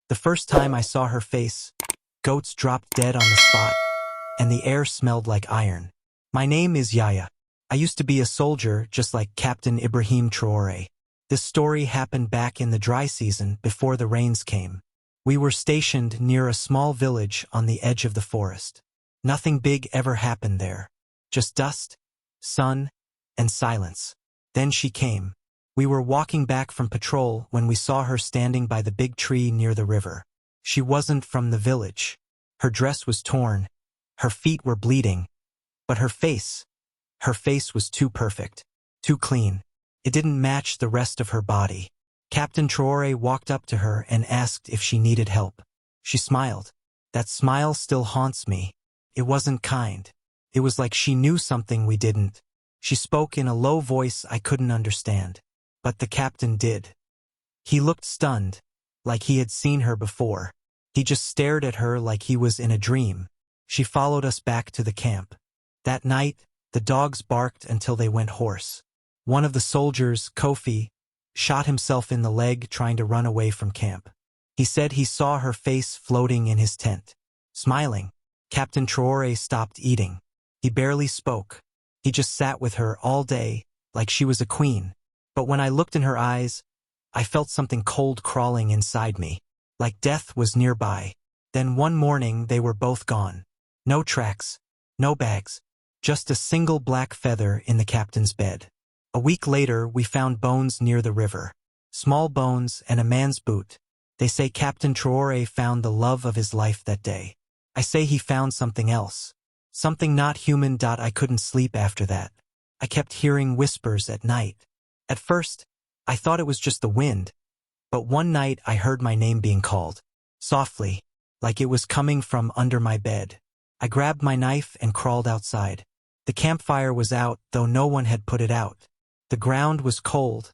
The first time I saw her face, goats dropped dead on the spot, and the air smelled like iron. My name is Yahya. I used to be a soldier just like Captain Ibrahim Traoré. This story happened back in the dry season before the rains came. We were stationed near a small village on the edge of the forest. Nothing big ever happened there. Just dust, sun, and silence. Then she came. We were walking back from patrol when we saw her standing by the big tree near the river. She wasn't from the village. Her dress was torn. Her feet were bleeding. But her face was too perfect, too clean. It didn't match the rest of her body. Captain Traoré walked up to her and asked if she needed help. She smiled. That smile still haunts me. It wasn't kind. It was like she knew something we didn't. She spoke in a low voice I couldn't understand. But the captain did. He looked stunned, like he had seen her before. He just stared at her like he was in a dream. She followed us back to the camp. That night, the dogs barked until they went hoarse. One of the soldiers, Kofi, shot himself in the leg trying to run away from camp. He said he saw her face floating in his tent. Smiling, Captain Traoré stopped eating. He barely spoke. He just sat with her all day, like she was a queen. But when I looked in her eyes, I felt something cold crawling inside me, like death was nearby. Then one morning they were both gone. No tracks, no bags, just a single black feather in the captain's bed. A week later we found bones near the river. Small bones and a man's boot. They say Captain Traoré found the love of his life that day. I say he found something else. Something not human. I couldn't sleep after that. I kept hearing whispers at night. At first, I thought it was just the wind. But one night I heard my name being called. Softly, like it was coming from under my bed. I grabbed my knife and crawled outside. The campfire was out, though no one had put it out. The ground was cold,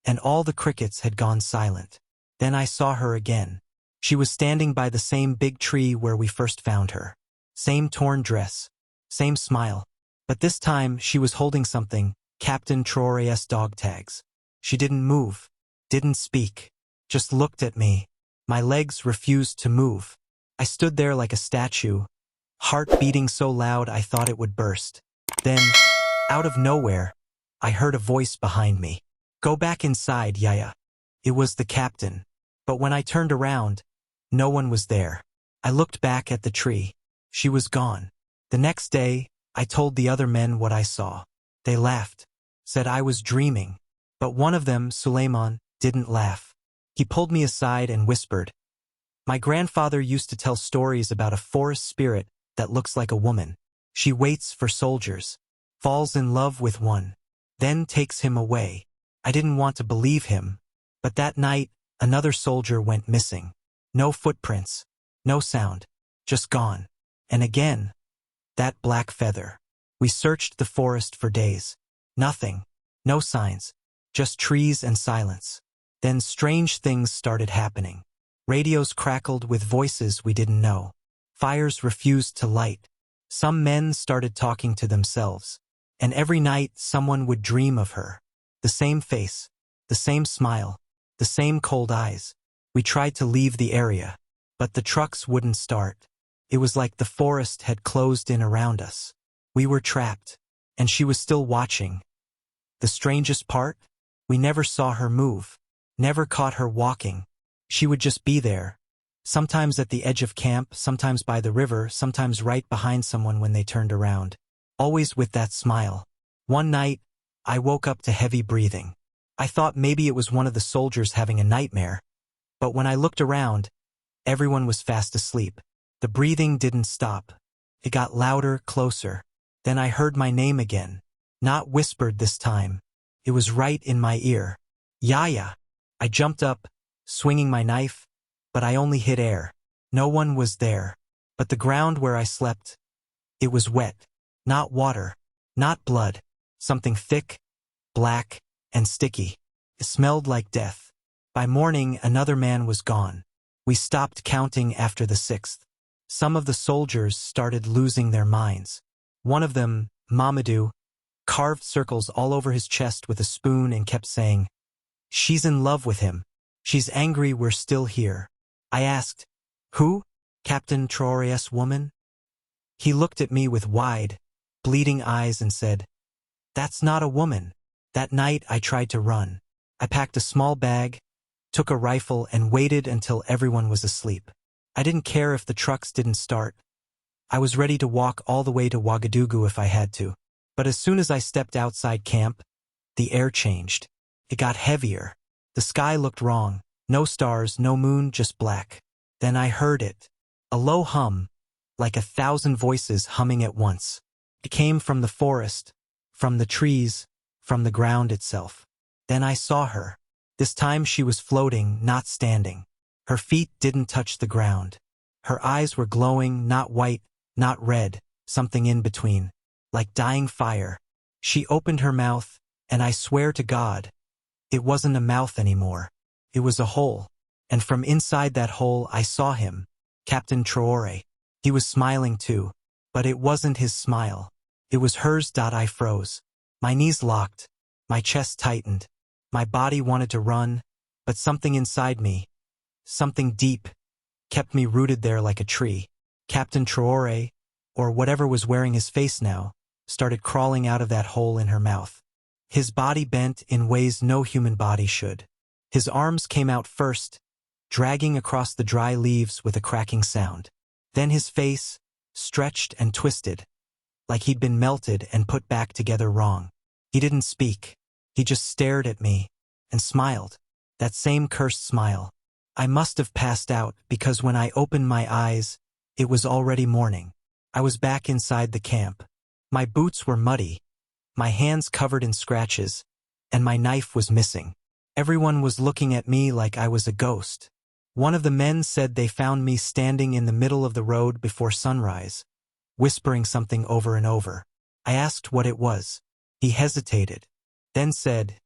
and all the crickets had gone silent. Then I saw her again. She was standing by the same big tree where we first found her. Same torn dress, same smile. But this time she was holding something, Captain Traoré's dog tags. She didn't move, didn't speak, just looked at me. My legs refused to move. I stood there like a statue, heart beating so loud I thought it would burst. Then, out of nowhere, I heard a voice behind me. Go back inside, Yahya. It was the captain. But when I turned around, no one was there. I looked back at the tree. She was gone. The next day, I told the other men what I saw. They laughed, said I was dreaming. But one of them, Suleiman, didn't laugh. He pulled me aside and whispered, my grandfather used to tell stories about a forest spirit that looks like a woman. She waits for soldiers, falls in love with one, then takes him away. I didn't want to believe him, but that night, another soldier went missing. No footprints, no sound, just gone. And again, that black feather. We searched the forest for days. Nothing, no signs, just trees and silence. Then strange things started happening. Radios crackled with voices we didn't know. Fires refused to light. Some men started talking to themselves. And every night someone would dream of her. The same face, the same smile, the same cold eyes. We tried to leave the area, but the trucks wouldn't start. It was like the forest had closed in around us. We were trapped, and she was still watching. The strangest part? We never saw her move, never caught her walking. She would just be there, sometimes at the edge of camp, sometimes by the river, sometimes right behind someone when they turned around. Always with that smile. One night, I woke up to heavy breathing. I thought maybe it was one of the soldiers having a nightmare. But when I looked around, everyone was fast asleep. The breathing didn't stop. It got louder, closer. Then I heard my name again. Not whispered this time. It was right in my ear. Yahya. I jumped up, swinging my knife, but I only hit air. No one was there. But the ground where I slept, it was wet. Not water, not blood. Something thick, black, and sticky. It smelled like death. By morning, another man was gone. We stopped counting after the sixth. Some of the soldiers started losing their minds. One of them, Mamadou, carved circles all over his chest with a spoon and kept saying, she's in love with him. She's angry we're still here. I asked, "Who? Captain Traoré's woman?" He looked at me with wide, bleeding eyes and said, "That's not a woman." That night I tried to run. I packed a small bag, took a rifle and waited until everyone was asleep. I didn't care if the trucks didn't start. I was ready to walk all the way to Ouagadougou if I had to. But as soon as I stepped outside camp, the air changed. It got heavier. The sky looked wrong. No stars, no moon, just black. Then I heard it. A low hum, like 1,000 voices humming at once. It came from the forest, from the trees, from the ground itself. Then I saw her. This time she was floating, not standing. Her feet didn't touch the ground. Her eyes were glowing, not white, not red, something in between, like dying fire. She opened her mouth, and I swear to God, it wasn't a mouth anymore. It was a hole. And from inside that hole I saw him, Captain Traoré. He was smiling too, but it wasn't his smile. It was hers. I froze. My knees locked. My chest tightened. My body wanted to run, but something inside me, something deep, kept me rooted there like a tree. Captain Traoré, or whatever was wearing his face now, started crawling out of that hole in her mouth. His body bent in ways no human body should. His arms came out first, dragging across the dry leaves with a cracking sound. Then his face stretched and twisted, like he'd been melted and put back together wrong. He didn't speak. He just stared at me and smiled. That same cursed smile. I must have passed out because when I opened my eyes, it was already morning. I was back inside the camp. My boots were muddy, my hands covered in scratches, and my knife was missing. Everyone was looking at me like I was a ghost. One of the men said they found me standing in the middle of the road before sunrise, whispering something over and over. I asked what it was. He hesitated, then said,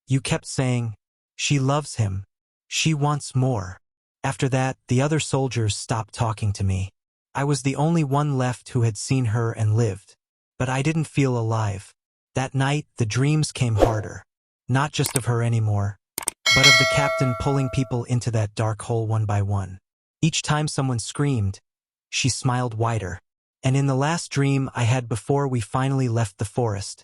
"You kept saying, 'She loves him. She wants more.'" After that, the other soldiers stopped talking to me. I was the only one left who had seen her and lived. But I didn't feel alive. That night, the dreams came harder. Not just of her anymore, but of the captain pulling people into that dark hole one by one. Each time someone screamed, she smiled wider. And in the last dream I had before we finally left the forest,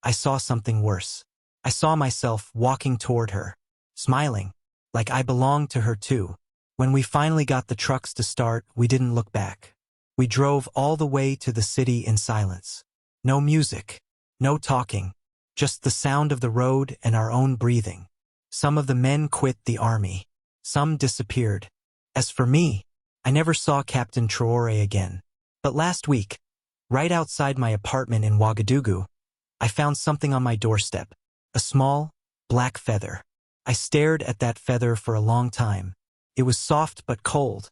I saw something worse. I saw myself walking toward her, smiling, like I belonged to her too. When we finally got the trucks to start, we didn't look back. We drove all the way to the city in silence. No music, no talking, just the sound of the road and our own breathing. Some of the men quit the army. Some disappeared. As for me, I never saw Captain Traoré again. But last week, right outside my apartment in Ouagadougou, I found something on my doorstep, a small, black feather. I stared at that feather for a long time. It was soft but cold,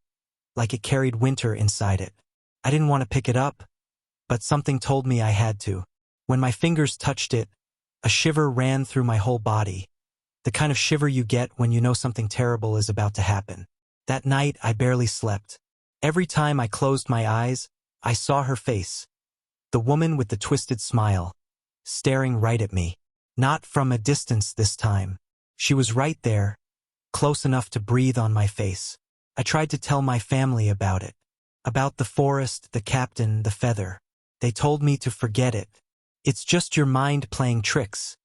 like it carried winter inside it. I didn't want to pick it up, but something told me I had to. When my fingers touched it, a shiver ran through my whole body, the kind of shiver you get when you know something terrible is about to happen. That night, I barely slept. Every time I closed my eyes, I saw her face, the woman with the twisted smile, staring right at me. Not from a distance this time. She was right there, close enough to breathe on my face. I tried to tell my family about it. About the forest, the captain, the feather. They told me to forget it. "It's just your mind playing tricks,"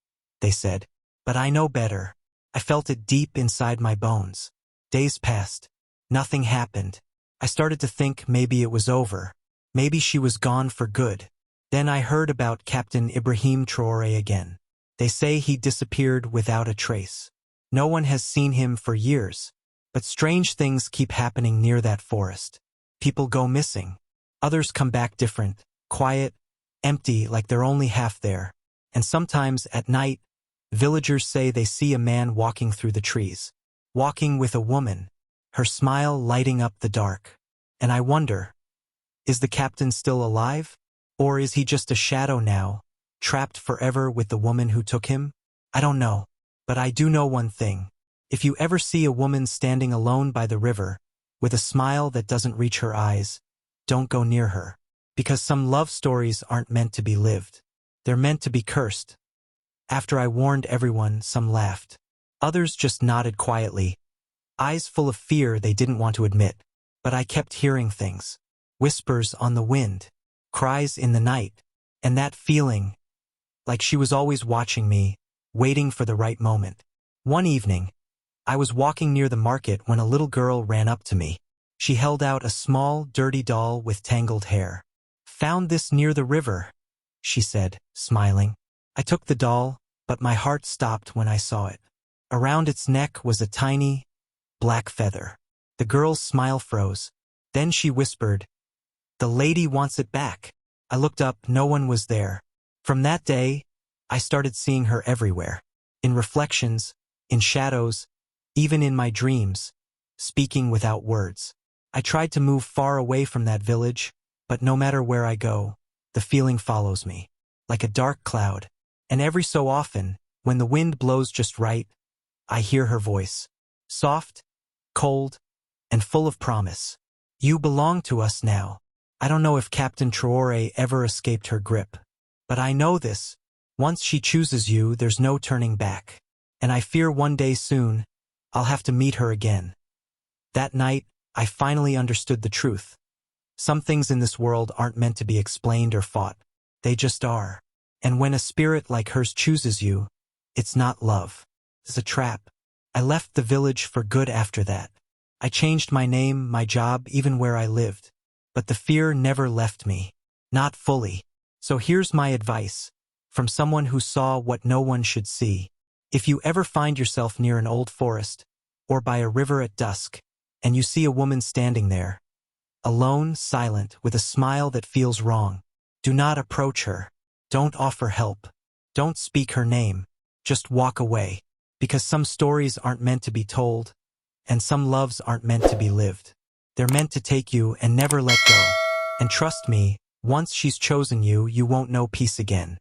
they said. But I know better. I felt it deep inside my bones. Days passed. Nothing happened. I started to think maybe it was over. Maybe she was gone for good. Then I heard about Captain Ibrahim Traoré again. They say he disappeared without a trace. No one has seen him for years. But strange things keep happening near that forest. People go missing. Others come back different, quiet, empty, like they're only half there. And sometimes at night, villagers say they see a man walking through the trees. Walking with a woman, her smile lighting up the dark. And I wonder, is the captain still alive? Or is he just a shadow now, trapped forever with the woman who took him? I don't know. But I do know one thing. If you ever see a woman standing alone by the river, with a smile that doesn't reach her eyes, don't go near her. Because some love stories aren't meant to be lived. They're meant to be cursed. After I warned everyone, some laughed. Others just nodded quietly. eyes full of fear they didn't want to admit. But I kept hearing things. Whispers on the wind, cries in the night, and that feeling, like she was always watching me, waiting for the right moment. One evening, I was walking near the market when a little girl ran up to me. She held out a small, dirty doll with tangled hair. "Found this near the river," she said, smiling. I took the doll, but my heart stopped when I saw it. Around its neck was a tiny, black feather. The girl's smile froze. Then she whispered, "The lady wants it back." I looked up, no one was there. From that day, I started seeing her everywhere. In reflections, in shadows, even in my dreams, speaking without words. I tried to move far away from that village, but no matter where I go, the feeling follows me, like a dark cloud. And every so often, when the wind blows just right, I hear her voice. Soft, cold, and full of promise. "You belong to us now." I don't know if Captain Traoré ever escaped her grip. But I know this. Once she chooses you, there's no turning back. And I fear one day soon, I'll have to meet her again. That night, I finally understood the truth. Some things in this world aren't meant to be explained or fought. They just are. And when a spirit like hers chooses you, it's not love. It's a trap. I left the village for good after that. I changed my name, my job, even where I lived. But the fear never left me. Not fully. So here's my advice, from someone who saw what no one should see. If you ever find yourself near an old forest, or by a river at dusk, and you see a woman standing there, alone, silent, with a smile that feels wrong, do not approach her. Don't offer help. Don't speak her name. Just walk away. Because some stories aren't meant to be told, and some loves aren't meant to be lived. They're meant to take you and never let go. And trust me, once she's chosen you, you won't know peace again.